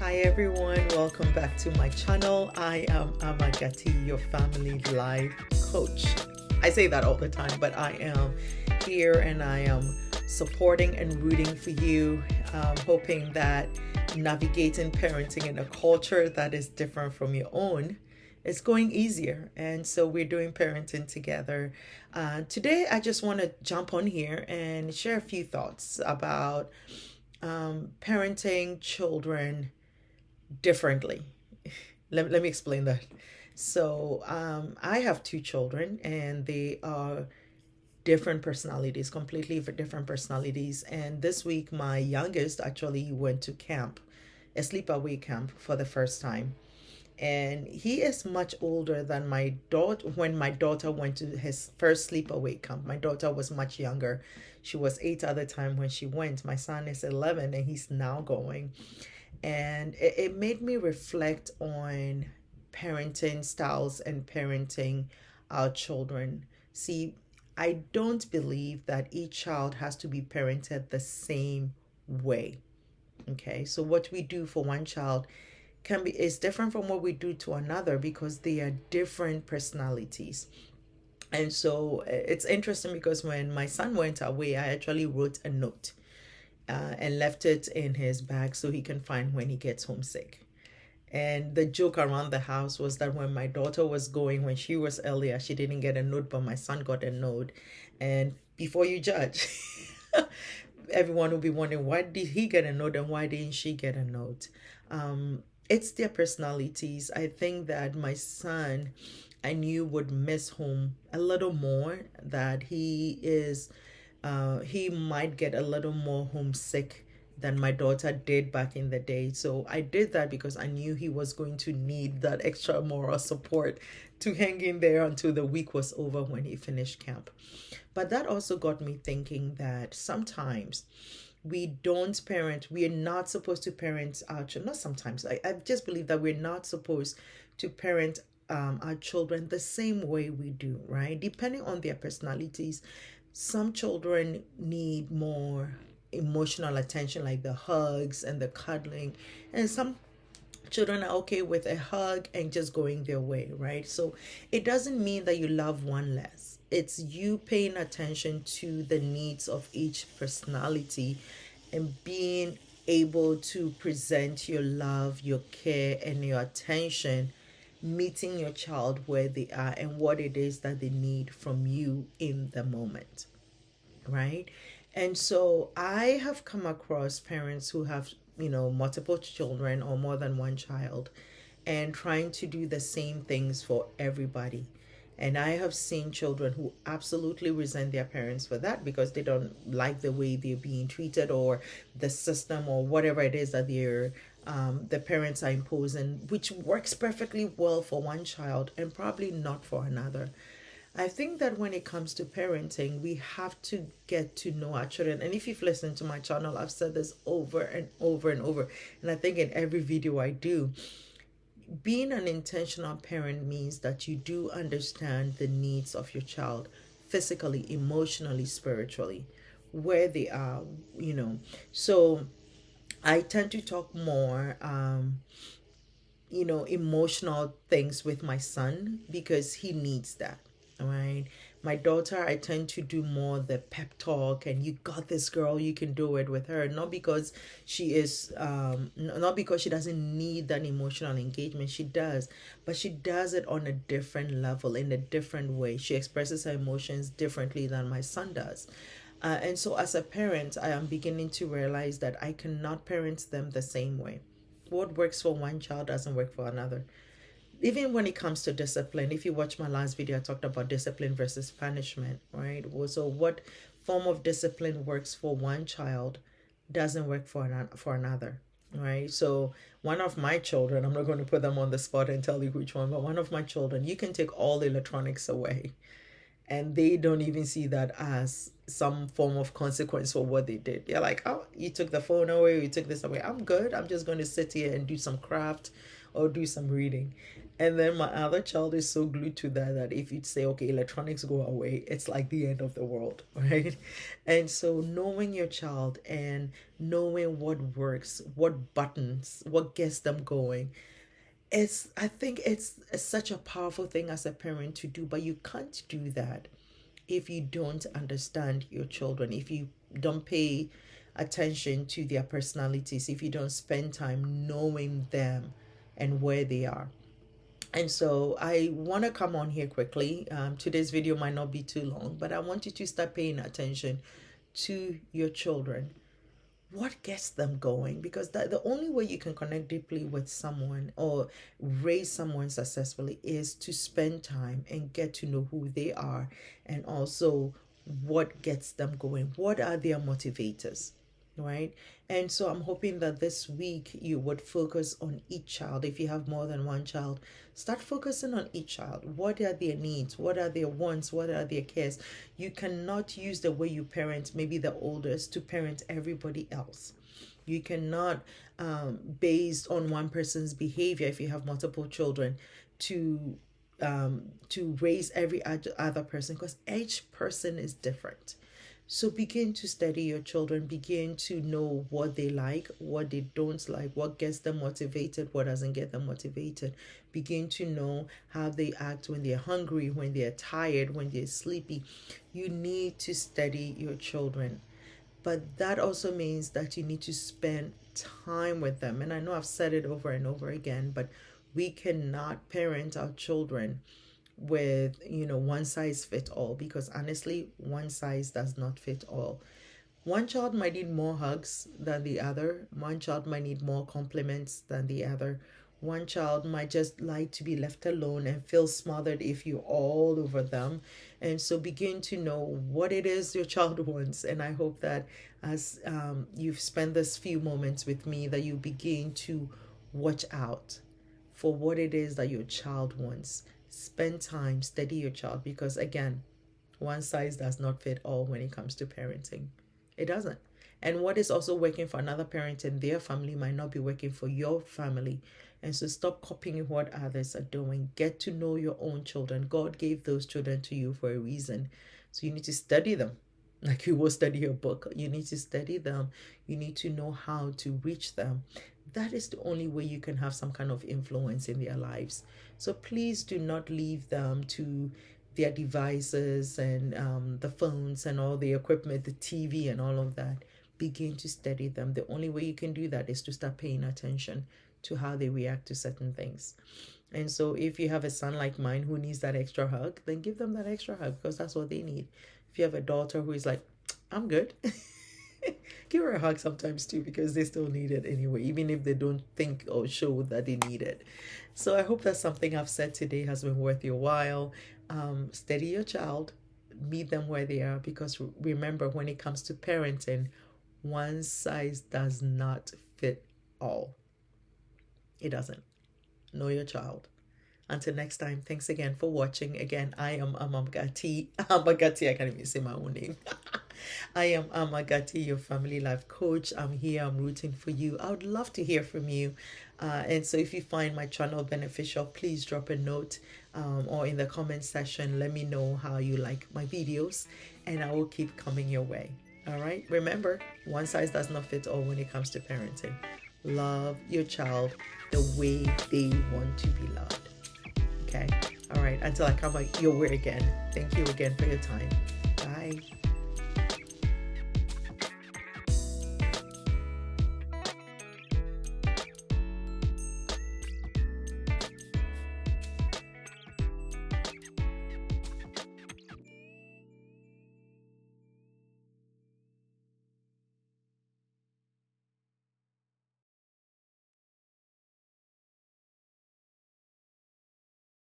Hi everyone, welcome back to my channel. I am Amagati, your family life coach. I say that all the time, but I am here and I am supporting and rooting for you, hoping that navigating parenting in a culture that is different from your own is going easier. And so we're doing parenting together. Today, I just want to jump on here and share a few thoughts about parenting children differently. Let me explain that. So, I have two children, and they are different personalities, completely different personalities. And this week, my youngest actually went to camp, a sleepaway camp, for the first time. And he is much older than my daughter. When my daughter went to his first sleepaway camp, my daughter was much younger. She was 8 at the time when she went. My son is 11 and he's now going. And it made me reflect on parenting styles and parenting our children. See, I don't believe that each child has to be parented the same way. Okay, so what we do for one child can be is different from what we do to another because they are different personalities. And so it's interesting because when my son went away, I actually wrote a note and left it in his bag so he can find when he gets homesick. And the joke around the house was that when my daughter was going, when she was earlier, she didn't get a note, but my son got a note. And before you judge, everyone will be wondering, why did he get a note and why didn't she get a note? It's their personalities. I think that my son, I knew, would miss home a little more, that he might get a little more homesick than my daughter did back in the day. So I did that because I knew he was going to need that extra moral support to hang in there until the week was over when he finished camp. But that also got me thinking that sometimes we don't parent, we are not supposed to parent our children. Not sometimes, I just believe that we're not supposed to parent our children the same way we do, right? Depending on their personalities, some children need more emotional attention, like the hugs and the cuddling, and some children are okay with a hug and just going their way, right? So it doesn't mean that you love one less. It's you paying attention to the needs of each personality and being able to present your love, your care, and your attention, meeting your child where they are and what it is that they need from you in the moment, right? And so I have come across parents who have, multiple children or more than one child and trying to do the same things for everybody. And I have seen children who absolutely resent their parents for that because they don't like the way they're being treated or the system or whatever it is that the parents are imposing, which works perfectly well for one child and probably not for another. I think that when it comes to parenting, we have to get to know our children. And if you've listened to my channel, I've said this over and over and over. And I think in every video I do, being an intentional parent means that you do understand the needs of your child physically, emotionally, spiritually, where they are, you know. So I tend to talk more, emotional things with my son because he needs that. All right. My daughter, I tend to do more the pep talk and you got this, girl, you can do it with her. Not because she is, not because she doesn't need that emotional engagement. She does, but she does it on a different level, in a different way. She expresses her emotions differently than my son does. And so as a parent, I am beginning to realize that I cannot parent them the same way. What works for one child doesn't work for another. Even when it comes to discipline, if you watch my last video, I talked about discipline versus punishment, right? So what form of discipline works for one child doesn't work for another, right? So one of my children, I'm not going to put them on the spot and tell you which one, but one of my children, you can take all the electronics away and they don't even see that as some form of consequence for what they did. They're like, oh, you took the phone away, you took this away. I'm good. I'm just going to sit here and do some craft or do some reading. And then my other child is so glued to that if you'd say, okay, electronics go away, it's like the end of the world, right? And so knowing your child and knowing what works, what buttons, what gets them going, I think it's such a powerful thing as a parent to do, but you can't do that if you don't understand your children, if you don't pay attention to their personalities, if you don't spend time knowing them and where they are. And so I want to come on here quickly. Today's video might not be too long, but I want you to start paying attention to your children. What gets them going? Because the only way you can connect deeply with someone or raise someone successfully is to spend time and get to know who they are, and also what gets them going. What are their motivators? Right? And so I'm hoping that this week you would focus on each child. If you have more than one child, start focusing on each child. What are their needs? What are their wants? What are their cares? You cannot use the way you parent maybe the oldest to parent everybody else. You cannot, based on one person's behavior, if you have multiple children, to raise every other person, because each person is different. So begin to study your children, begin to know what they like, what they don't like, what gets them motivated, what doesn't get them motivated. Begin to know how they act when they're hungry, when they're tired, when they're sleepy. You need to study your children. But that also means that you need to spend time with them. And I know I've said it over and over again, but we cannot parent our children with one size fit all, because honestly, one size does not fit all. One child might need more hugs than the other. One child might need more compliments than the other. One child might just like to be left alone and feel smothered if you're all over them. And so begin to know what it is your child wants. And I hope that as you've spent this few moments with me, that you begin to watch out for what it is that your child wants. Spend time, study your child, because again, one size does not fit all when it comes to parenting. It doesn't. And what is also working for another parent in their family might not be working for your family. And so stop copying what others are doing. Get to know your own children. God gave those children to you for a reason. So you need to study them like you will study a book. You need to study them. You need to know how to reach them. That is the only way you can have some kind of influence in their lives. So please do not leave them to their devices and the phones and all the equipment, the TV and all of that. Begin to study them. The only way you can do that is to start paying attention to how they react to certain things. And so if you have a son like mine who needs that extra hug, then give them that extra hug, because that's what they need. If you have a daughter who is like, I'm good, give her a hug sometimes too, because they still need it anyway, even if they don't think or show that they need it. So I hope that something I've said today has been worth your while. Study your child, meet them where they are, because remember, when it comes to parenting, one size does not fit all. It doesn't. Know your child. Until next time, thanks again for watching. Again, I am Amagati. Amagati, I can't even say my own name. I am Amagati, your family life coach. I'm here, I'm rooting for you. I would love to hear from you. And so if you find my channel beneficial, please drop a note or in the comment section, let me know how you like my videos, and I will keep coming your way. All right. Remember, one size does not fit all when it comes to parenting. Love your child the way they want to be loved. Okay. All right. Until I come your way again. Thank you again for your time. Bye.